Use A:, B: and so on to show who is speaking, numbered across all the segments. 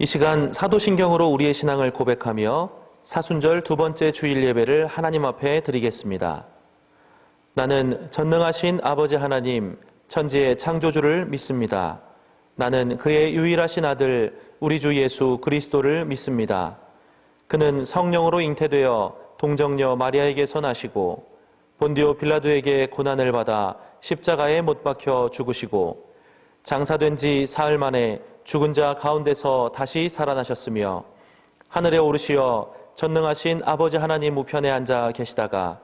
A: 이 시간 사도신경으로 우리의 신앙을 고백하며 사순절 두 번째 주일 예배를 하나님 앞에 드리겠습니다. 나는 전능하신 아버지 하나님, 천지의 창조주를 믿습니다. 나는 그의 유일하신 아들, 우리 주 예수 그리스도를 믿습니다. 그는 성령으로 잉태되어 동정녀 마리아에게서 나시고 본디오 빌라도에게 고난을 받아 십자가에 못 박혀 죽으시고 장사된 지 사흘 만에 죽은 자 가운데서 다시 살아나셨으며 하늘에 오르시어 전능하신 아버지 하나님 우편에 앉아 계시다가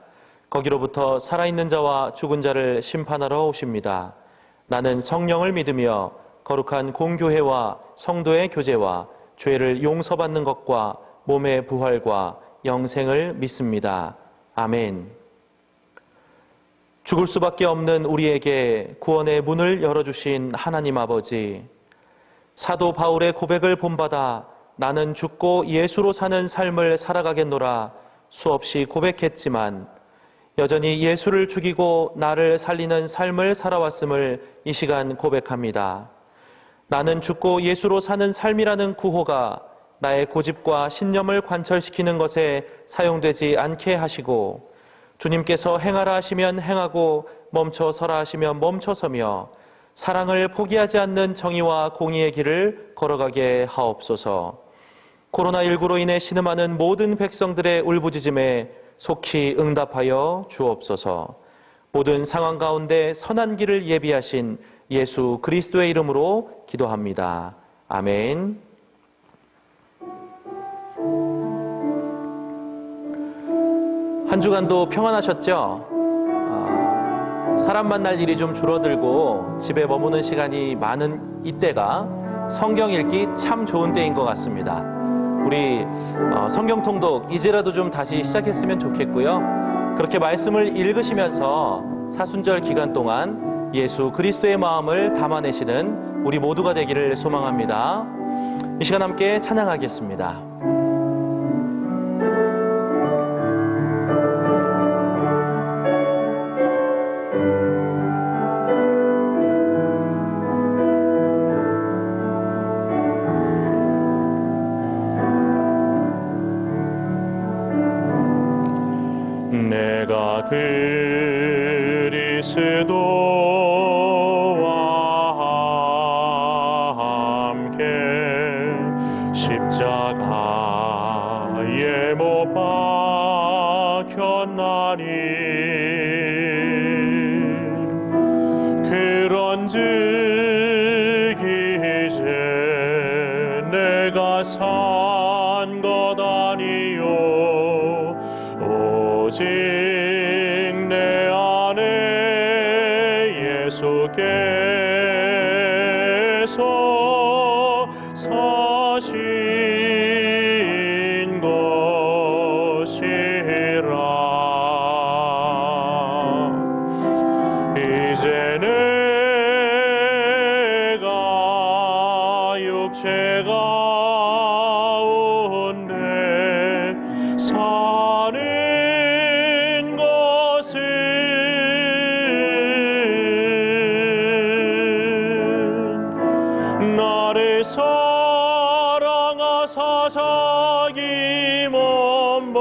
A: 거기로부터 살아있는 자와 죽은 자를 심판하러 오십니다. 나는 성령을 믿으며 거룩한 공교회와 성도의 교제와 죄를 용서받는 것과 몸의 부활과 영생을 믿습니다. 아멘. 죽을 수밖에 없는 우리에게 구원의 문을 열어주신 하나님 아버지, 사도 바울의 고백을 본받아 나는 죽고 예수로 사는 삶을 살아가겠노라 수없이 고백했지만 여전히 예수를 죽이고 나를 살리는 삶을 살아왔음을 이 시간 고백합니다. 나는 죽고 예수로 사는 삶이라는 구호가 나의 고집과 신념을 관철시키는 것에 사용되지 않게 하시고 주님께서 행하라 하시면 행하고 멈춰서라 하시면 멈춰서며 사랑을 포기하지 않는 정의와 공의의 길을 걸어가게 하옵소서. 코로나19로 인해 신음하는 모든 백성들의 울부짖음에 속히 응답하여 주옵소서. 모든 상황 가운데 선한 길을 예비하신 예수 그리스도의 이름으로 기도합니다. 아멘. 한 주간도 평안하셨죠? 사람 만날 일이 좀 줄어들고 집에 머무는 시간이 많은 이때가 성경 읽기 참 좋은 때인 것 같습니다. 우리 성경 통독 이제라도 좀 다시 시작했으면 좋겠고요. 그렇게 말씀을 읽으시면서 사순절 기간 동안 예수 그리스도의 마음을 담아내시는 우리 모두가 되기를 소망합니다. 이 시간 함께 찬양하겠습니다.
B: 내가 그리스도와 함께 십자가에 못 박혔나니 그런즉 이제 내가 산 것 아니요 오직 내 안에 예수께서 사신 것이라. 이제 내가 육체 가운데 사는 나를 사랑하사 자기 몸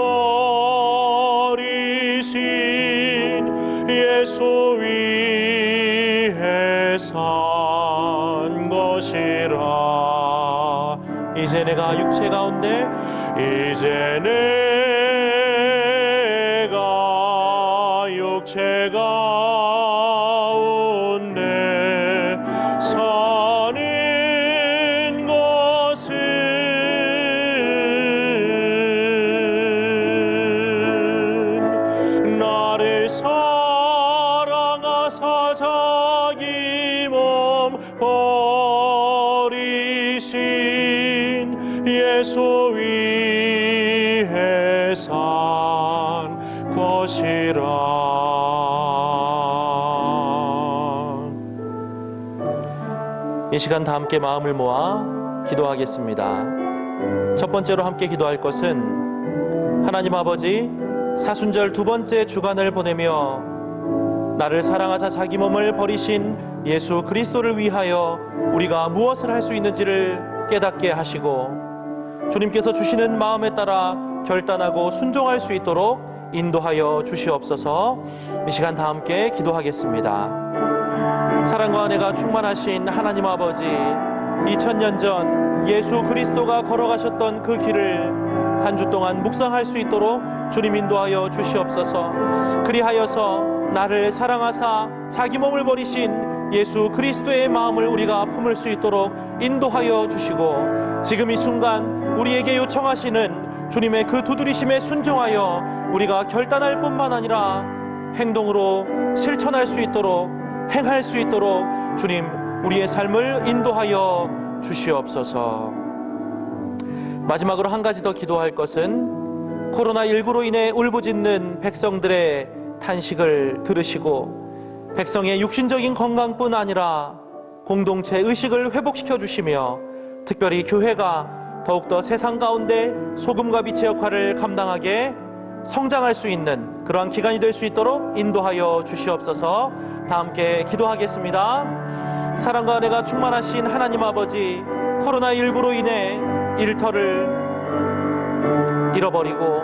B: 버리신 예수 위에 산 것이라.
A: 이제 내가 육체 가운데
B: 이제 내가 육체 가운데 사는 나를 사랑하사 자기 몸 버리신 예수 위에 산 것이라.
A: 이 시간 다 함께 마음을 모아 기도하겠습니다. 첫 번째로 함께 기도할 것은 하나님 아버지, 사순절 두 번째 주간을 보내며 나를 사랑하사 자기 몸을 버리신 예수 그리스도를 위하여 우리가 무엇을 할 수 있는지를 깨닫게 하시고 주님께서 주시는 마음에 따라 결단하고 순종할 수 있도록 인도하여 주시옵소서. 이 시간 다 함께 기도하겠습니다. 사랑과 은혜가 충만하신 하나님 아버지, 2000년 전 예수 그리스도가 걸어가셨던 그 길을 한 주 동안 묵상할 수 있도록 주님 인도하여 주시옵소서. 그리하여서 나를 사랑하사 자기 몸을 버리신 예수 그리스도의 마음을 우리가 품을 수 있도록 인도하여 주시고, 지금 이 순간 우리에게 요청하시는 주님의 그 두드리심에 순종하여 우리가 결단할 뿐만 아니라 행동으로 실천할 수 있도록, 행할 수 있도록 주님 우리의 삶을 인도하여 주시옵소서. 마지막으로 한 가지 더 기도할 것은 코로나19로 인해 울부짖는 백성들의 탄식을 들으시고 백성의 육신적인 건강뿐 아니라 공동체 의식을 회복시켜 주시며 특별히 교회가 더욱더 세상 가운데 소금과 빛의 역할을 감당하게 성장할 수 있는 그러한 기간이 될 수 있도록 인도하여 주시옵소서. 다 함께 기도하겠습니다. 사랑과 은혜가 충만하신 하나님 아버지, 코로나19로 인해 일터를 잃어버리고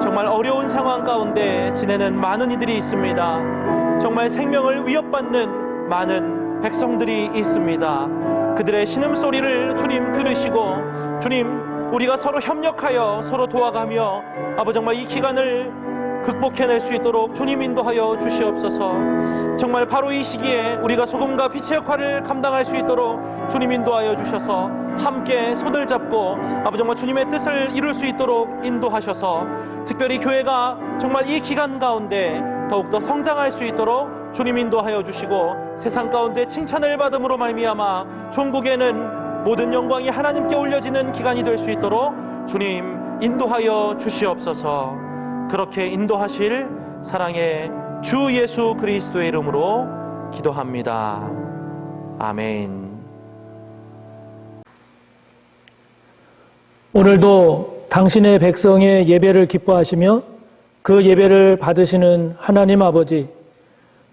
A: 정말 어려운 상황 가운데 지내는 많은 이들이 있습니다. 정말 생명을 위협받는 많은 백성들이 있습니다. 그들의 신음소리를 주님 들으시고 주님 우리가 서로 협력하여 서로 도와가며 아버지 정말 이 기간을 극복해낼 수 있도록 주님 인도하여 주시옵소서. 정말 바로 이 시기에 우리가 소금과 빛의 역할을 감당할 수 있도록 주님 인도하여 주셔서 함께 손을 잡고 아버지 정말 주님의 뜻을 이룰 수 있도록 인도하셔서 특별히 교회가 정말 이 기간 가운데 더욱더 성장할 수 있도록 주님 인도하여 주시고 세상 가운데 칭찬을 받음으로 말미암아 종국에는 모든 영광이 하나님께 올려지는 기간이 될 수 있도록 주님 인도하여 주시옵소서. 그렇게 인도하실 사랑의 주 예수 그리스도의 이름으로 기도합니다. 아멘.
C: 오늘도 당신의 백성의 예배를 기뻐하시며 그 예배를 받으시는 하나님 아버지,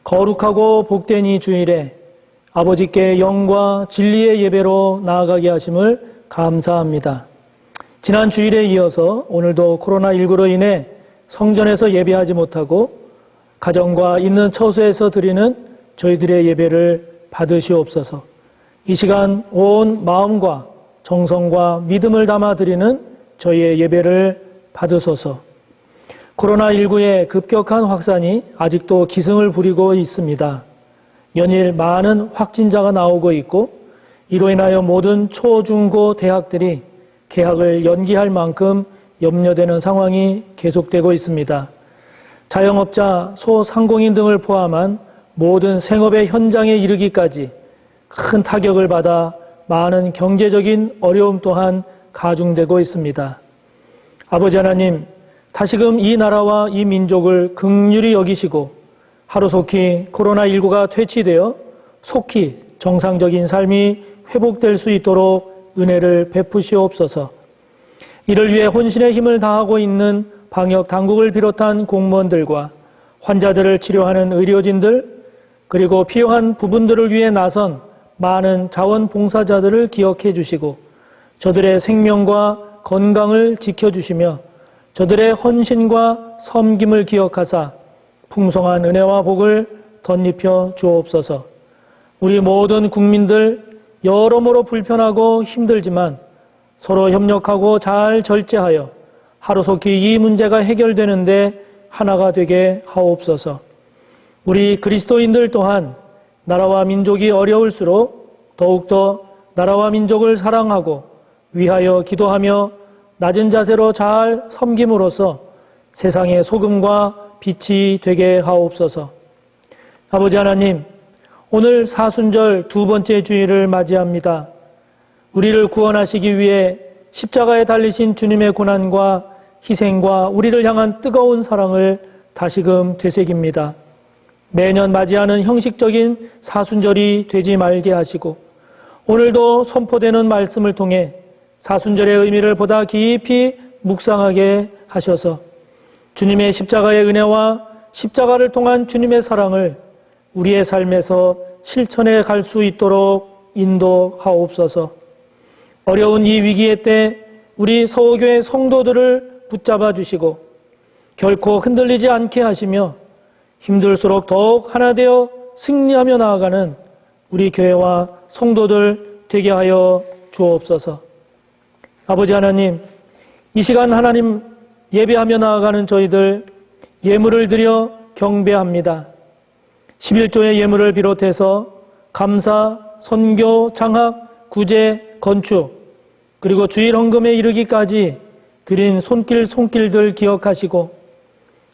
C: 거룩하고 복된 이 주일에 아버지께 영과 진리의 예배로 나아가게 하심을 감사합니다. 지난 주일에 이어서 오늘도 코로나19로 인해 성전에서 예배하지 못하고 가정과 있는 처소에서 드리는 저희들의 예배를 받으시옵소서. 이 시간 온 마음과 정성과 믿음을 담아 드리는 저희의 예배를 받으소서. 코로나19의 급격한 확산이 아직도 기승을 부리고 있습니다. 연일 많은 확진자가 나오고 있고 이로 인하여 모든 초, 중, 고 대학들이 개학을 연기할 만큼 염려되는 상황이 계속되고 있습니다. 자영업자, 소상공인 등을 포함한 모든 생업의 현장에 이르기까지 큰 타격을 받아 많은 경제적인 어려움 또한 가중되고 있습니다. 아버지 하나님, 다시금 이 나라와 이 민족을 긍휼히 여기시고 하루속히 코로나19가 퇴치되어 속히 정상적인 삶이 회복될 수 있도록 은혜를 베푸시옵소서. 이를 위해 혼신의 힘을 다하고 있는 방역 당국을 비롯한 공무원들과 환자들을 치료하는 의료진들, 그리고 필요한 부분들을 위해 나선 많은 자원봉사자들을 기억해 주시고 저들의 생명과 건강을 지켜주시며 저들의 헌신과 섬김을 기억하사 풍성한 은혜와 복을 덧입혀 주옵소서. 우리 모든 국민들 여러모로 불편하고 힘들지만 서로 협력하고 잘 절제하여 하루속히 이 문제가 해결되는데 하나가 되게 하옵소서. 우리 그리스도인들 또한 나라와 민족이 어려울수록 더욱더 나라와 민족을 사랑하고 위하여 기도하며 낮은 자세로 잘 섬김으로써 세상의 소금과 빛이 되게 하옵소서. 아버지 하나님, 오늘 사순절 두 번째 주일을 맞이합니다. 우리를 구원하시기 위해 십자가에 달리신 주님의 고난과 희생과 우리를 향한 뜨거운 사랑을 다시금 되새깁니다. 매년 맞이하는 형식적인 사순절이 되지 말게 하시고 오늘도 선포되는 말씀을 통해 사순절의 의미를 보다 깊이 묵상하게 하셔서 주님의 십자가의 은혜와 십자가를 통한 주님의 사랑을 우리의 삶에서 실천해 갈 수 있도록 인도하옵소서. 어려운 이 위기의 때 우리 서호교회 성도들을 붙잡아 주시고 결코 흔들리지 않게 하시며 힘들수록 더욱 하나 되어 승리하며 나아가는 우리 교회와 성도들 되게 하여 주옵소서. 아버지 하나님, 이 시간 하나님 예배하며 나아가는 저희들 예물을 드려 경배합니다. 11조의 예물을 비롯해서 감사, 선교, 장학, 구제, 건축, 그리고 주일 헌금에 이르기까지 드린 손길들 기억하시고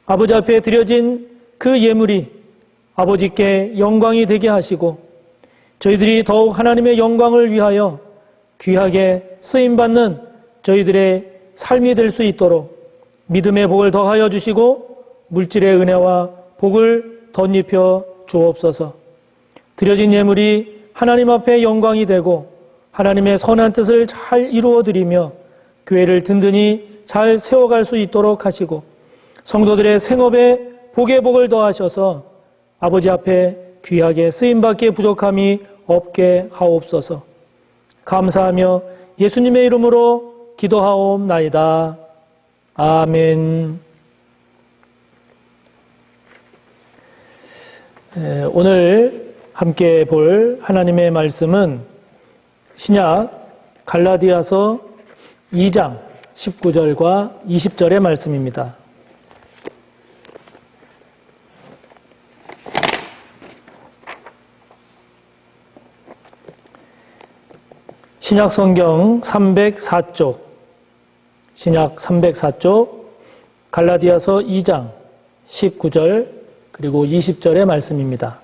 C: 아버지 앞에 드려진 그 예물이 아버지께 영광이 되게 하시고 저희들이 더욱 하나님의 영광을 위하여 귀하게 쓰임받는 저희들의 삶이 될 수 있도록 믿음의 복을 더하여 주시고 물질의 은혜와 복을 덧입혀 주옵소서. 드려진 예물이 하나님 앞에 영광이 되고 하나님의 선한 뜻을 잘 이루어드리며 교회를 든든히 잘 세워갈 수 있도록 하시고 성도들의 생업에 복의 복을 더하셔서 아버지 앞에 귀하게 쓰임받기에 부족함이 없게 하옵소서. 감사하며 예수님의 이름으로 기도하옵나이다. 아멘. 오늘 함께 볼 하나님의 말씀은 신약 갈라디아서 2장 19절과 20절의 말씀입니다. 신약 성경 304쪽, 신약 304쪽, 갈라디아서 2장 19절 그리고 20절의 말씀입니다.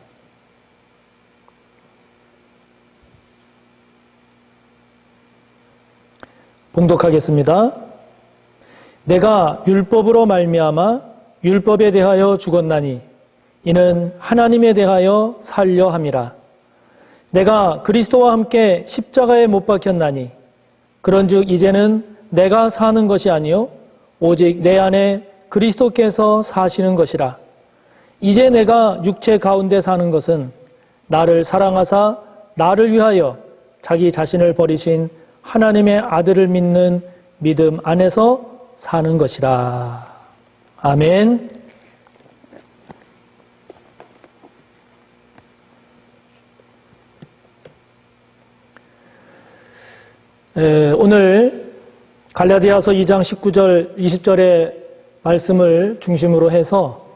C: 봉독하겠습니다. 내가 율법으로 말미암아 율법에 대하여 죽었나니 이는 하나님에 대하여 살려 함이라. 내가 그리스도와 함께 십자가에 못 박혔나니 그런즉 이제는 내가 사는 것이 아니요 오직 내 안에 그리스도께서 사시는 것이라. 이제 내가 육체 가운데 사는 것은 나를 사랑하사 나를 위하여 자기 자신을 버리신 하나님의 아들을 믿는 믿음 안에서 사는 것이라. 아멘. 오늘 갈라디아서 2장 19절, 20절의 말씀을 중심으로 해서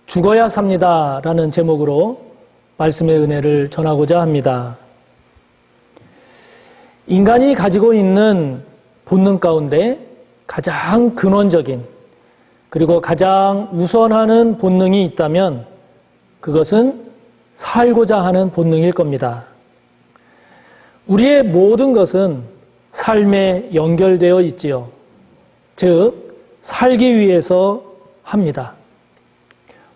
C: 죽어야 삽니다라는 제목으로 말씀의 은혜를 전하고자 합니다. 인간이 가지고 있는 본능 가운데 가장 근원적인 그리고 가장 우선하는 본능이 있다면 그것은 살고자 하는 본능일 겁니다. 우리의 모든 것은 삶에 연결되어 있지요. 즉, 살기 위해서 합니다.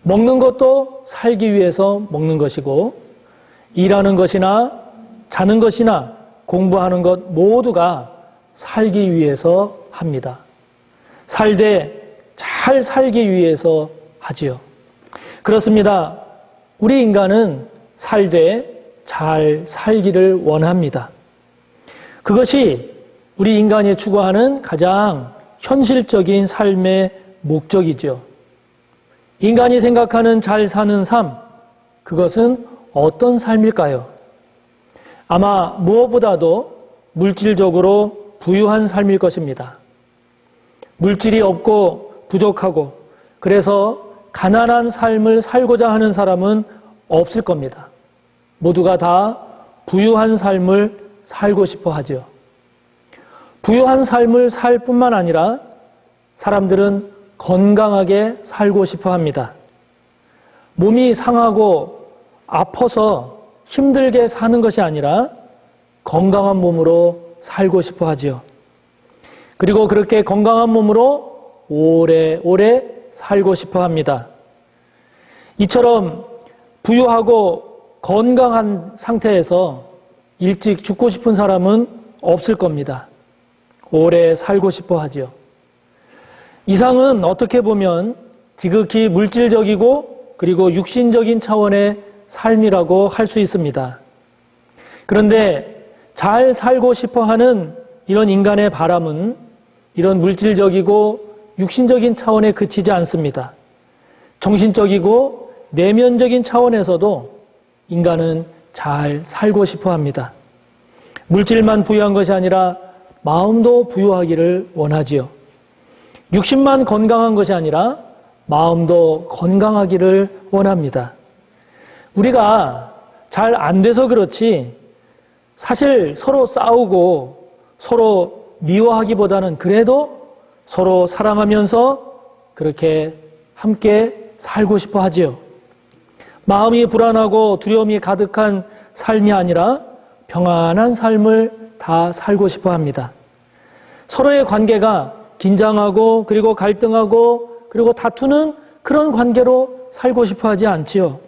C: 먹는 것도 살기 위해서 먹는 것이고, 일하는 것이나 자는 것이나 공부하는 것 모두가 살기 위해서 합니다. 살되 잘 살기 위해서 하지요. 그렇습니다. 우리 인간은 살되 잘 살기를 원합니다. 그것이 우리 인간이 추구하는 가장 현실적인 삶의 목적이죠. 인간이 생각하는 잘 사는 삶, 그것은 어떤 삶일까요? 아마 무엇보다도 물질적으로 부유한 삶일 것입니다. 물질이 없고 부족하고 그래서 가난한 삶을 살고자 하는 사람은 없을 겁니다. 모두가 다 부유한 삶을 살고 싶어 하죠. 부유한 삶을 살 뿐만 아니라 사람들은 건강하게 살고 싶어 합니다. 몸이 상하고 아파서 힘들게 사는 것이 아니라 건강한 몸으로 살고 싶어 하지요. 그리고 그렇게 건강한 몸으로 오래오래 살고 싶어 합니다. 이처럼 부유하고 건강한 상태에서 일찍 죽고 싶은 사람은 없을 겁니다. 오래 살고 싶어 하지요. 이상은 어떻게 보면 지극히 물질적이고 그리고 육신적인 차원의 삶이라고 할 수 있습니다. 그런데 잘 살고 싶어 하는 이런 인간의 바람은 이런 물질적이고 육신적인 차원에 그치지 않습니다. 정신적이고 내면적인 차원에서도 인간은 잘 살고 싶어 합니다. 물질만 부유한 것이 아니라 마음도 부유하기를 원하지요. 육신만 건강한 것이 아니라 마음도 건강하기를 원합니다. 우리가 잘 안 돼서 그렇지 사실 서로 싸우고 서로 미워하기보다는 그래도 서로 사랑하면서 그렇게 함께 살고 싶어 하지요. 마음이 불안하고 두려움이 가득한 삶이 아니라 평안한 삶을 다 살고 싶어 합니다. 서로의 관계가 긴장하고 그리고 갈등하고 그리고 다투는 그런 관계로 살고 싶어 하지 않지요.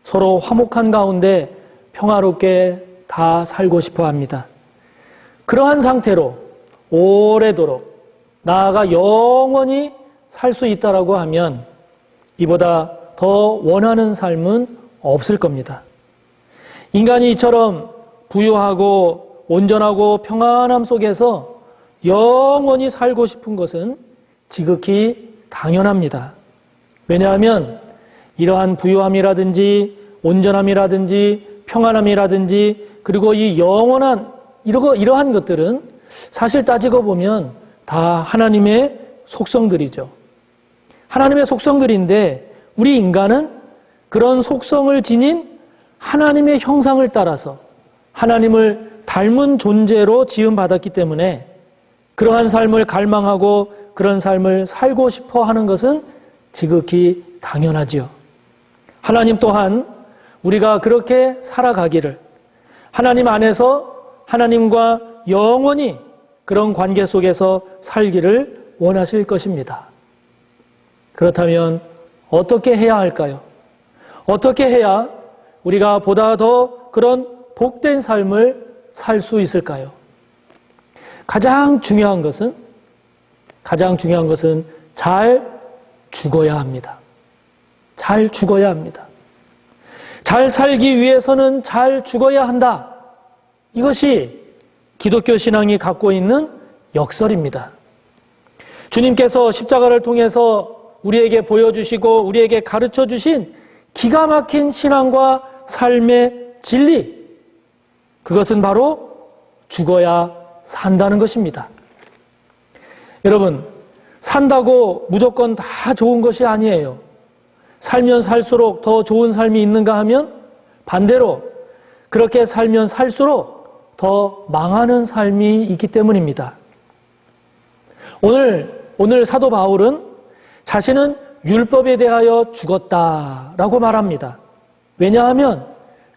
C: 서로 화목한 가운데 평화롭게 다 살고 싶어 합니다. 그러한 상태로 오래도록 나아가 영원히 살 수 있다라고 하면 이보다 더 원하는 삶은 없을 겁니다. 인간이 이처럼 부유하고 온전하고 평안함 속에서 영원히 살고 싶은 것은 지극히 당연합니다. 왜냐하면 이러한 부유함이라든지 온전함이라든지 평안함이라든지 그리고 이 영원한 이러한 것들은 사실 따지고 보면 다 하나님의 속성들이죠. 하나님의 속성들인데 우리 인간은 그런 속성을 지닌 하나님의 형상을 따라서 하나님을 닮은 존재로 지음받았기 때문에 그러한 삶을 갈망하고 그런 삶을 살고 싶어 하는 것은 지극히 당연하지요. 하나님 또한 우리가 그렇게 살아가기를 하나님 안에서 하나님과 영원히 그런 관계 속에서 살기를 원하실 것입니다. 그렇다면 어떻게 해야 할까요? 어떻게 해야 우리가 보다 더 그런 복된 삶을 살 수 있을까요? 가장 중요한 것은 잘 죽어야 합니다. 잘 죽어야 합니다. 잘 살기 위해서는 잘 죽어야 한다. 이것이 기독교 신앙이 갖고 있는 역설입니다. 주님께서 십자가를 통해서 우리에게 보여주시고 우리에게 가르쳐 주신 기가 막힌 신앙과 삶의 진리, 그것은 바로 죽어야 산다는 것입니다. 여러분, 산다고 무조건 다 좋은 것이 아니에요. 살면 살수록 더 좋은 삶이 있는가 하면 반대로 그렇게 살면 살수록 더 망하는 삶이 있기 때문입니다. 오늘 사도 바울은 자신은 율법에 대하여 죽었다라고 말합니다. 왜냐하면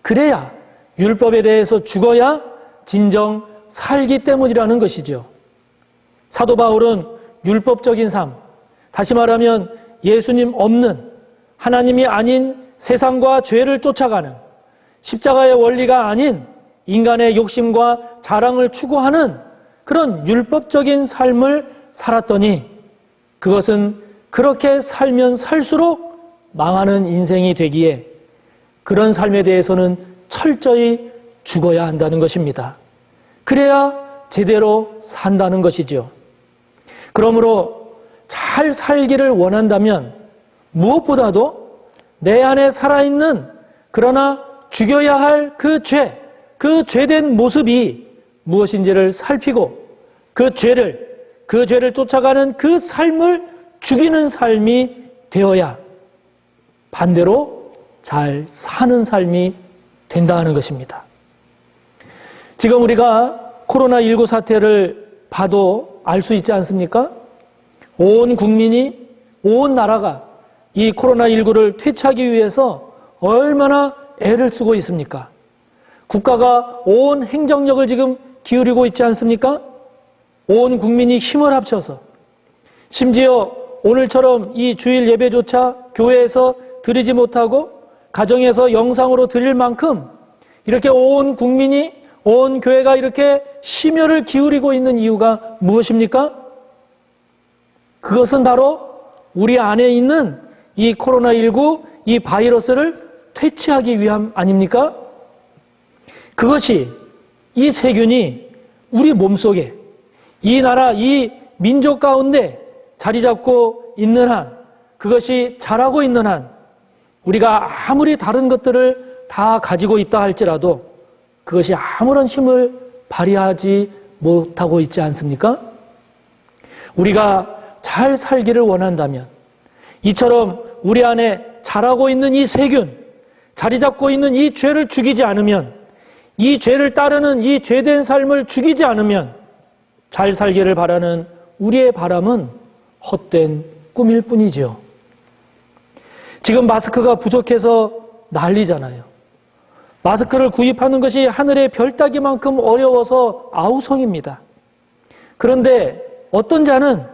C: 그래야 율법에 대해서 죽어야 진정 살기 때문이라는 것이죠. 사도 바울은 율법적인 삶, 다시 말하면 예수님 없는 하나님이 아닌 세상과 죄를 쫓아가는 십자가의 원리가 아닌 인간의 욕심과 자랑을 추구하는 그런 율법적인 삶을 살았더니 그것은 그렇게 살면 살수록 망하는 인생이 되기에 그런 삶에 대해서는 철저히 죽어야 한다는 것입니다. 그래야 제대로 산다는 것이죠. 그러므로 잘 살기를 원한다면 무엇보다도 내 안에 살아있는 그러나 죽여야 할 그 죄된 모습이 무엇인지를 살피고 그 죄를 쫓아가는 그 삶을 죽이는 삶이 되어야 반대로 잘 사는 삶이 된다 하는 것입니다. 지금 우리가 코로나19 사태를 봐도 알 수 있지 않습니까? 온 국민이, 온 나라가 이 코로나19를 퇴치하기 위해서 얼마나 애를 쓰고 있습니까? 국가가 온 행정력을 지금 기울이고 있지 않습니까? 온 국민이 힘을 합쳐서 심지어 오늘처럼 이 주일 예배조차 교회에서 드리지 못하고 가정에서 영상으로 드릴 만큼 이렇게 온 국민이 온 교회가 이렇게 심혈을 기울이고 있는 이유가 무엇입니까? 그것은 바로 우리 안에 있는 이 코로나19 이 바이러스를 퇴치하기 위함 아닙니까? 그것이 이 세균이 우리 몸속에 이 나라, 이 민족 가운데 자리 잡고 있는 한, 그것이 자라고 있는 한, 우리가 아무리 다른 것들을 다 가지고 있다 할지라도 그것이 아무런 힘을 발휘하지 못하고 있지 않습니까? 우리가 잘 살기를 원한다면 이처럼 우리 안에 자라고 있는 이 세균, 자리 잡고 있는 이 죄를 죽이지 않으면, 이 죄를 따르는 이 죄된 삶을 죽이지 않으면 잘 살기를 바라는 우리의 바람은 헛된 꿈일 뿐이죠. 지금 마스크가 부족해서 난리잖아요. 마스크를 구입하는 것이 하늘의 별 따기만큼 어려워서 아우성입니다. 그런데 어떤 자는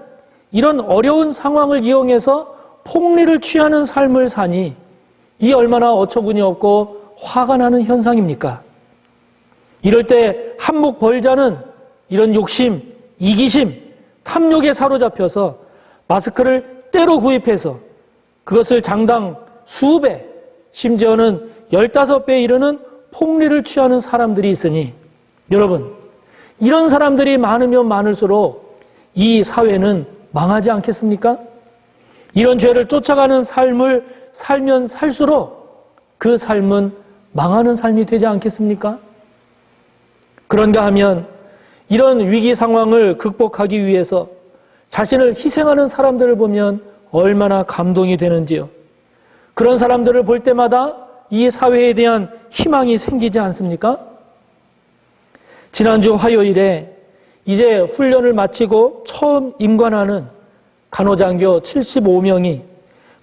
C: 이런 어려운 상황을 이용해서 폭리를 취하는 삶을 사니 이 얼마나 어처구니 없고 화가 나는 현상입니까? 이럴 때 한몫 벌자는 이런 욕심, 이기심, 탐욕에 사로잡혀서 마스크를 때로 구입해서 그것을 장당 수배, 심지어는 15배에 이르는 폭리를 취하는 사람들이 있으니, 여러분, 이런 사람들이 많으면 많을수록 이 사회는 망하지 않겠습니까? 이런 죄를 쫓아가는 삶을 살면 살수록 그 삶은 망하는 삶이 되지 않겠습니까? 그런가 하면 이런 위기 상황을 극복하기 위해서 자신을 희생하는 사람들을 보면 얼마나 감동이 되는지요. 그런 사람들을 볼 때마다 이 사회에 대한 희망이 생기지 않습니까? 지난주 화요일에 이제 훈련을 마치고 처음 임관하는 간호장교 75명이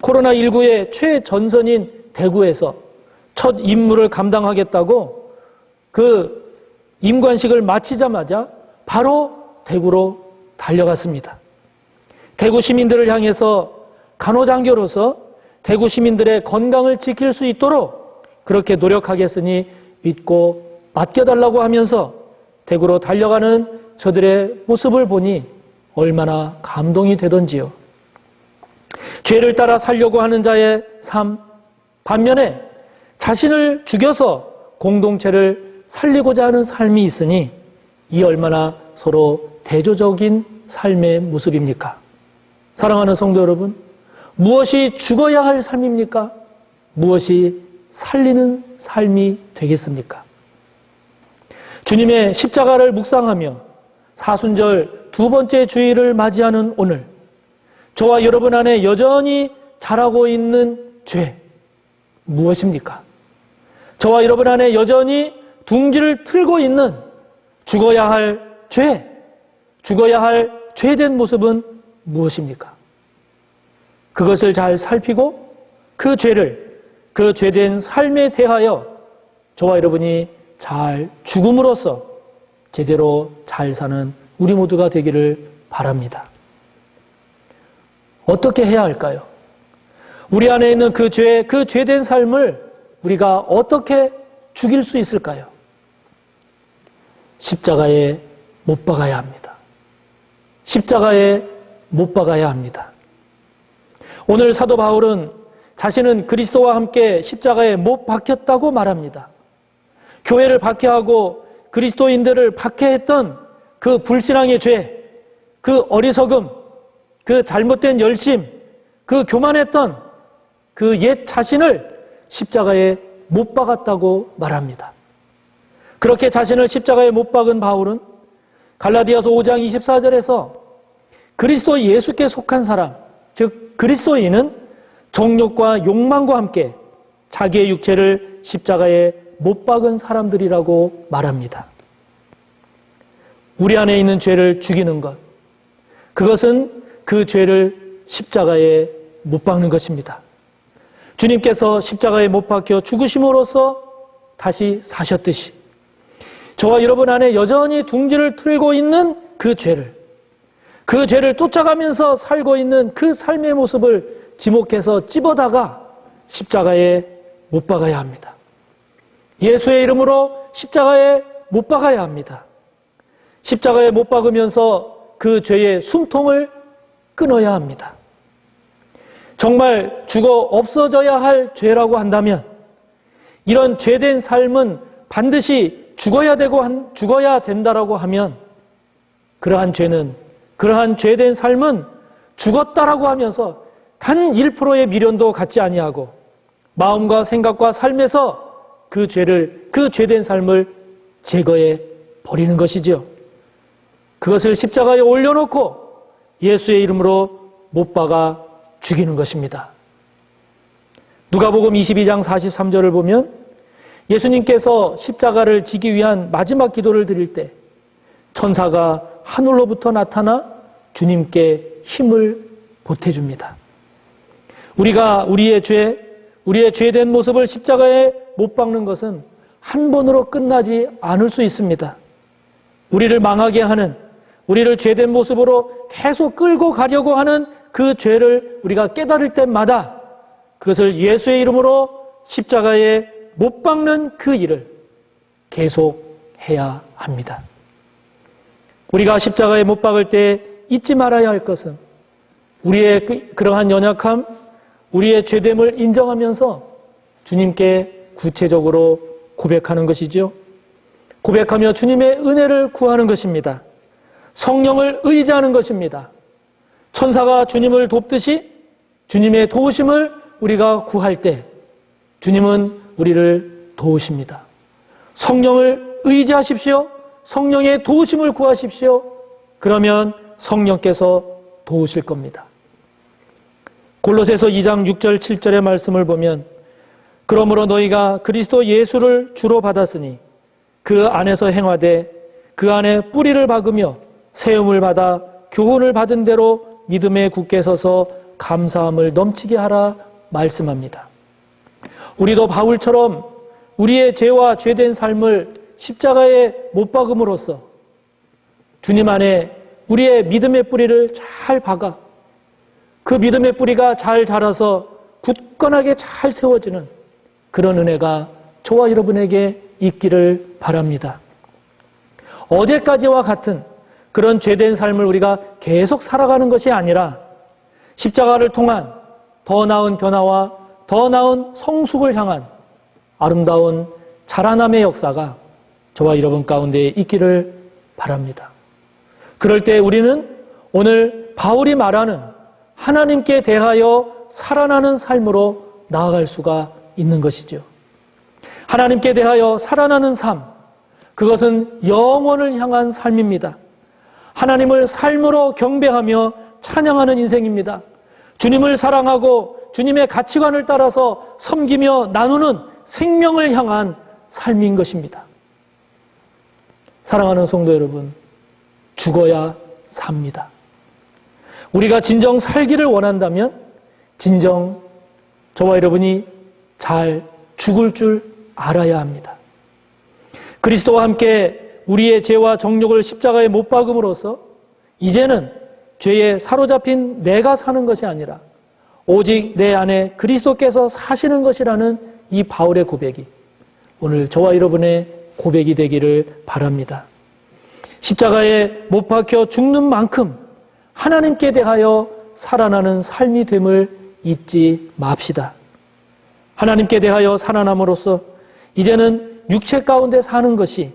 C: 코로나19의 최전선인 대구에서 첫 임무를 감당하겠다고 그 임관식을 마치자마자 바로 대구로 달려갔습니다. 대구 시민들을 향해서 간호장교로서 대구 시민들의 건강을 지킬 수 있도록 그렇게 노력하겠으니 믿고 맡겨달라고 하면서 대구로 달려가는 저들의 모습을 보니 얼마나 감동이 되던지요. 죄를 따라 살려고 하는 자의 삶, 반면에 자신을 죽여서 공동체를 살리고자 하는 삶이 있으니 이 얼마나 서로 대조적인 삶의 모습입니까? 사랑하는 성도 여러분, 무엇이 죽어야 할 삶입니까? 무엇이 살리는 삶이 되겠습니까? 주님의 십자가를 묵상하며 사순절 두 번째 주일을 맞이하는 오늘, 저와 여러분 안에 여전히 자라고 있는 죄 무엇입니까? 저와 여러분 안에 여전히 둥지를 틀고 있는 죽어야 할 죄, 죽어야 할 죄된 모습은 무엇입니까? 그것을 잘 살피고 그 죄를, 그 죄된 삶에 대하여 저와 여러분이 잘 죽음으로써 제대로 잘 사는 우리 모두가 되기를 바랍니다. 어떻게 해야 할까요? 우리 안에 있는 그 죄, 그 죄된 삶을 우리가 어떻게 죽일 수 있을까요? 십자가에 못 박아야 합니다. 십자가에 못 박아야 합니다. 오늘 사도 바울은 자신은 그리스도와 함께 십자가에 못 박혔다고 말합니다. 교회를 박해하고 그리스도인들을 박해했던 그 불신앙의 죄, 그 어리석음, 그 잘못된 열심, 그 교만했던 그 옛 자신을 십자가에 못 박았다고 말합니다. 그렇게 자신을 십자가에 못 박은 바울은 갈라디아서 5장 24절에서 그리스도 예수께 속한 사람, 즉 그리스도인은 정욕과 욕망과 함께 자기의 육체를 십자가에 못 박은 사람들이라고 말합니다. 우리 안에 있는 죄를 죽이는 것, 그것은 그 죄를 십자가에 못 박는 것입니다. 주님께서 십자가에 못 박혀 죽으심으로써 다시 사셨듯이 저와 여러분 안에 여전히 둥지를 틀고 있는 그 죄를 쫓아가면서 살고 있는 그 삶의 모습을 지목해서 찝어다가 십자가에 못 박아야 합니다. 예수의 이름으로 십자가에 못 박아야 합니다. 십자가에 못 박으면서 그 죄의 숨통을 끊어야 합니다. 정말 죽어 없어져야 할 죄라고 한다면 이런 죄된 삶은 반드시 죽어야 된다라고 하면 그러한 죄는, 그러한 죄된 삶은 죽었다라고 하면서 단 1%의 미련도 갖지 아니하고 마음과 생각과 삶에서 그 죄된 삶을 제거해 버리는 것이죠. 그것을 십자가에 올려놓고 예수의 이름으로 못 박아 죽이는 것입니다. 누가복음 22장 43절을 보면 예수님께서 십자가를 지기 위한 마지막 기도를 드릴 때 천사가 하늘로부터 나타나 주님께 힘을 보태줍니다. 우리가 우리의 죄된 모습을 십자가에 못 박는 것은 한 번으로 끝나지 않을 수 있습니다. 우리를 망하게 하는, 우리를 죄된 모습으로 계속 끌고 가려고 하는 그 죄를 우리가 깨달을 때마다 그것을 예수의 이름으로 십자가에 못 박는 그 일을 계속해야 합니다. 우리가 십자가에 못 박을 때 잊지 말아야 할 것은 우리의 그러한 연약함, 우리의 죄됨을 인정하면서 주님께 구체적으로 고백하는 것이죠. 고백하며 주님의 은혜를 구하는 것입니다. 성령을 의지하는 것입니다. 천사가 주님을 돕듯이 주님의 도우심을 우리가 구할 때 주님은 우리를 도우십니다. 성령을 의지하십시오. 성령의 도우심을 구하십시오. 그러면 성령께서 도우실 겁니다. 골로새서 2장 6절 7절의 말씀을 보면 그러므로 너희가 그리스도 예수를 주로 받았으니 그 안에서 행하되 그 안에 뿌리를 박으며 세움을 받아 교훈을 받은 대로 믿음에 굳게 서서 감사함을 넘치게 하라 말씀합니다. 우리도 바울처럼 우리의 죄와 죄된 삶을 십자가에 못 박음으로써 주님 안에 우리의 믿음의 뿌리를 잘 박아 그 믿음의 뿌리가 잘 자라서 굳건하게 잘 세워지는 그런 은혜가 저와 여러분에게 있기를 바랍니다. 어제까지와 같은 그런 죄된 삶을 우리가 계속 살아가는 것이 아니라 십자가를 통한 더 나은 변화와 더 나은 성숙을 향한 아름다운 자라남의 역사가 저와 여러분 가운데 있기를 바랍니다. 그럴 때 우리는 오늘 바울이 말하는 하나님께 대하여 살아나는 삶으로 나아갈 수가 있는 것이죠. 하나님께 대하여 살아나는 삶, 그것은 영원을 향한 삶입니다. 하나님을 삶으로 경배하며 찬양하는 인생입니다. 주님을 사랑하고 주님의 가치관을 따라서 섬기며 나누는 생명을 향한 삶인 것입니다. 사랑하는 성도 여러분, 죽어야 삽니다. 우리가 진정 살기를 원한다면 진정 저와 여러분이 잘 죽을 줄 알아야 합니다. 그리스도와 함께 우리의 죄와 정욕을 십자가에 못 박음으로써 이제는 죄에 사로잡힌 내가 사는 것이 아니라 오직 내 안에 그리스도께서 사시는 것이라는 이 바울의 고백이 오늘 저와 여러분의 고백이 되기를 바랍니다. 십자가에 못 박혀 죽는 만큼 하나님께 대하여 살아나는 삶이 됨을 잊지 맙시다. 하나님께 대하여 살아남으로써 이제는 육체 가운데 사는 것이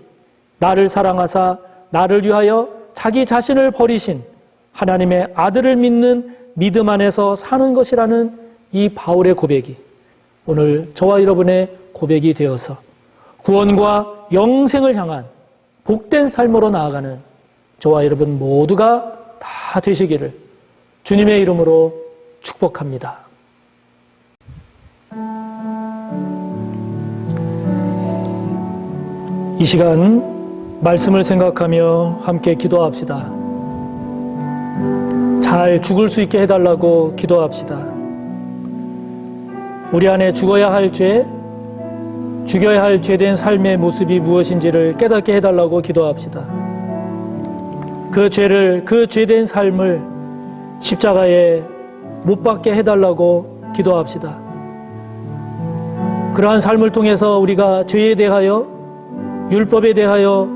C: 나를 사랑하사 나를 위하여 자기 자신을 버리신 하나님의 아들을 믿는 믿음 안에서 사는 것이라는 이 바울의 고백이 오늘 저와 여러분의 고백이 되어서 구원과 영생을 향한 복된 삶으로 나아가는 저와 여러분 모두가 다 되시기를 주님의 이름으로 축복합니다. 이 시간 말씀을 생각하며 함께 기도합시다. 잘 죽을 수 있게 해달라고 기도합시다. 우리 안에 죽어야 할 죄, 죽여야 할 죄된 삶의 모습이 무엇인지를 깨닫게 해달라고 기도합시다. 그 죄된 삶을 십자가에 못 박게 해달라고 기도합시다. 그러한 삶을 통해서 우리가 죄에 대하여, 율법에 대하여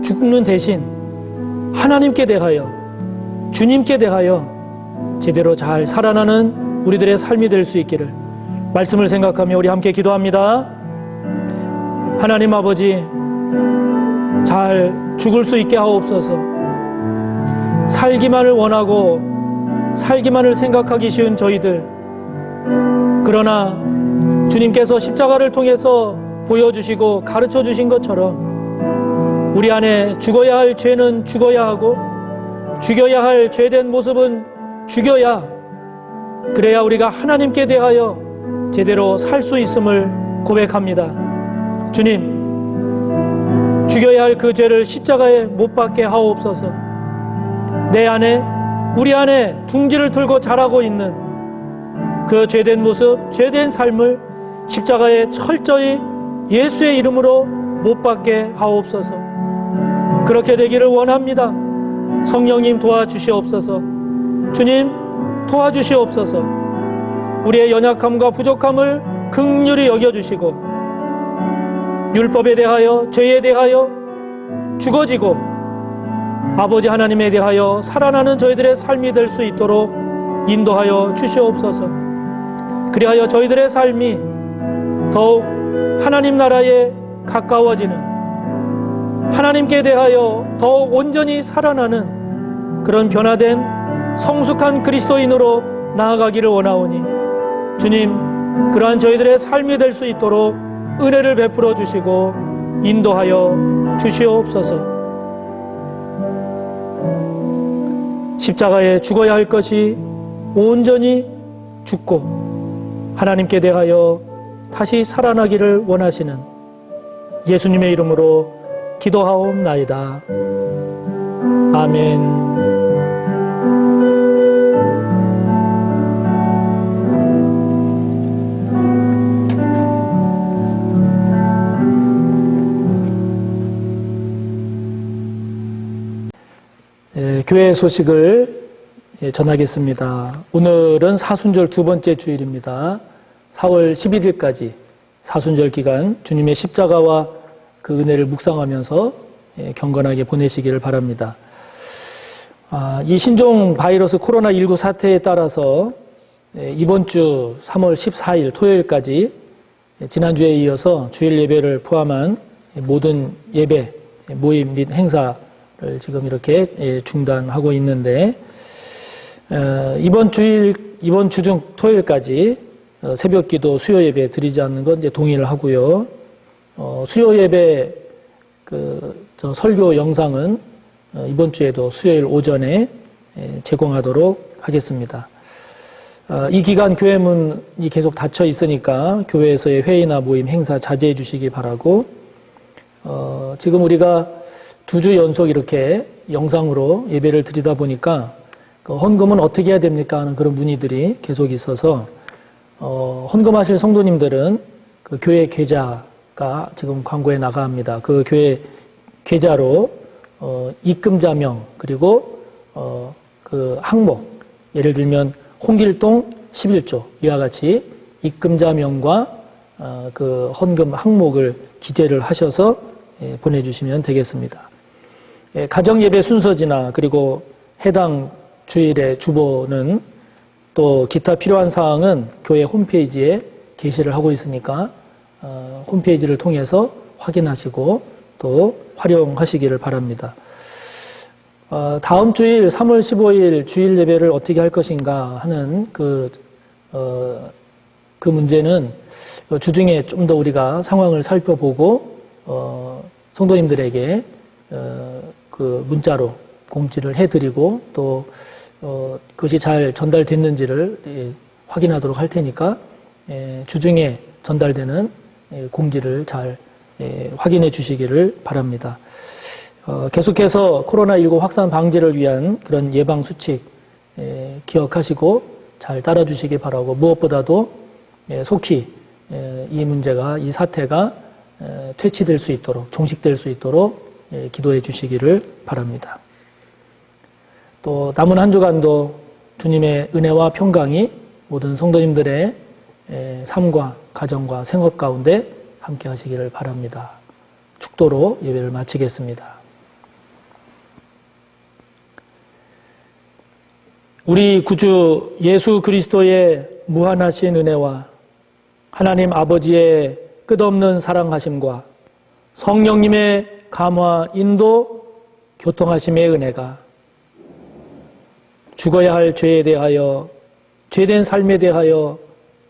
C: 죽는 대신 하나님께 대하여, 주님께 대하여 제대로 잘 살아나는 우리들의 삶이 될 수 있기를 말씀을 생각하며 우리 함께 기도합니다. 하나님 아버지, 잘 죽을 수 있게 하옵소서. 살기만을 원하고 살기만을 생각하기 쉬운 저희들, 그러나 주님께서 십자가를 통해서 보여주시고 가르쳐 주신 것처럼 우리 안에 죽어야 할 죄는 죽어야 하고 죽여야 할 죄된 모습은 죽여야, 그래야 우리가 하나님께 대하여 제대로 살 수 있음을 고백합니다. 주님, 죽여야 할 그 죄를 십자가에 못 박게 하옵소서. 내 안에, 우리 안에 둥지를 틀고 자라고 있는 그 죄된 모습, 죄된 삶을 십자가에 철저히 예수의 이름으로 못 박게 하옵소서. 그렇게 되기를 원합니다. 성령님 도와주시옵소서. 주님 도와주시옵소서. 우리의 연약함과 부족함을 긍휼히 여겨주시고 율법에 대하여, 죄에 대하여 죽어지고 아버지 하나님에 대하여 살아나는 저희들의 삶이 될 수 있도록 인도하여 주시옵소서. 그리하여 저희들의 삶이 더욱 하나님 나라에 가까워지는, 하나님께 대하여 더욱 온전히 살아나는 그런 변화된 성숙한 그리스도인으로 나아가기를 원하오니 주님, 그러한 저희들의 삶이 될 수 있도록 은혜를 베풀어 주시고 인도하여 주시옵소서. 십자가에 죽어야 할 것이 온전히 죽고 하나님께 대하여 다시 살아나기를 원하시는 예수님의 이름으로 기도하옵나이다. 아멘. 교회 소식을 전하겠습니다. 오늘은 사순절 두 번째 주일입니다. 4월 11일까지 사순절 기간 주님의 십자가와 그 은혜를 묵상하면서 경건하게 보내시기를 바랍니다. 이 신종 바이러스 코로나19 사태에 따라서 이번 주 3월 14일 토요일까지 지난주에 이어서 주일 예배를 포함한 모든 예배, 모임 및 행사를 지금 이렇게 중단하고 있는데, 이번 주 중 토요일까지 새벽 기도 수요 예배 드리지 않는 건 이제 동의를 하고요. 수요 예배 설교 영상은 이번 주에도 수요일 오전에 제공하도록 하겠습니다. 이 기간 교회 문이 계속 닫혀 있으니까 교회에서의 회의나 모임 행사 자제해 주시기 바라고, 지금 우리가 2주 연속 이렇게 영상으로 예배를 드리다 보니까 헌금은 어떻게 해야 됩니까 하는 그런 문의들이 계속 있어서 헌금하실 성도님들은 그 교회 계좌가 지금 광고에 나갑니다. 그 교회 계좌로 입금자명 그리고 그 항목, 예를 들면 홍길동 11조 이와 같이 입금자명과 그 헌금 항목을 기재를 하셔서 보내주시면 되겠습니다. 가정예배 순서지나 그리고 해당 주일의 주보는 또 기타 필요한 사항은 교회 홈페이지에 게시를 하고 있으니까 홈페이지를 통해서 확인하시고 또 활용하시기를 바랍니다. 다음 주일 3월 15일 주일 예배를 어떻게 할 것인가 하는 그 문제는 주중에 좀 더 우리가 상황을 살펴보고 성도님들에게 그 문자로 공지를 해드리고 또 그것이 잘 전달됐는지를 확인하도록 할 테니까 주중에 전달되는 공지를 잘 확인해 주시기를 바랍니다. 계속해서 코로나19 확산 방지를 위한 그런 예방 수칙 기억하시고 잘 따라주시기 바라고, 무엇보다도 속히 이 문제가, 이 사태가 퇴치될 수 있도록, 종식될 수 있도록 기도해 주시기를 바랍니다. 또 남은 한 주간도 주님의 은혜와 평강이 모든 성도님들의 삶과 가정과 생업 가운데 함께 하시기를 바랍니다. 축도로 예배를 마치겠습니다. 우리 구주 예수 그리스도의 무한하신 은혜와 하나님 아버지의 끝없는 사랑하심과 성령님의 감화, 인도, 교통하심의 은혜가 죽어야 할 죄에 대하여, 죄된 삶에 대하여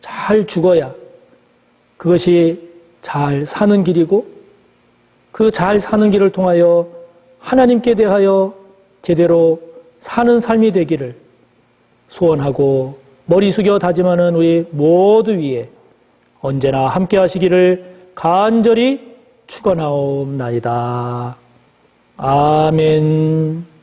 C: 잘 죽어야 그것이 잘 사는 길이고, 그 잘 사는 길을 통하여 하나님께 대하여 제대로 사는 삶이 되기를 소원하고 머리 숙여 다짐하는 우리 모두 위에 언제나 함께 하시기를 간절히 축원하옵나이다. 아멘.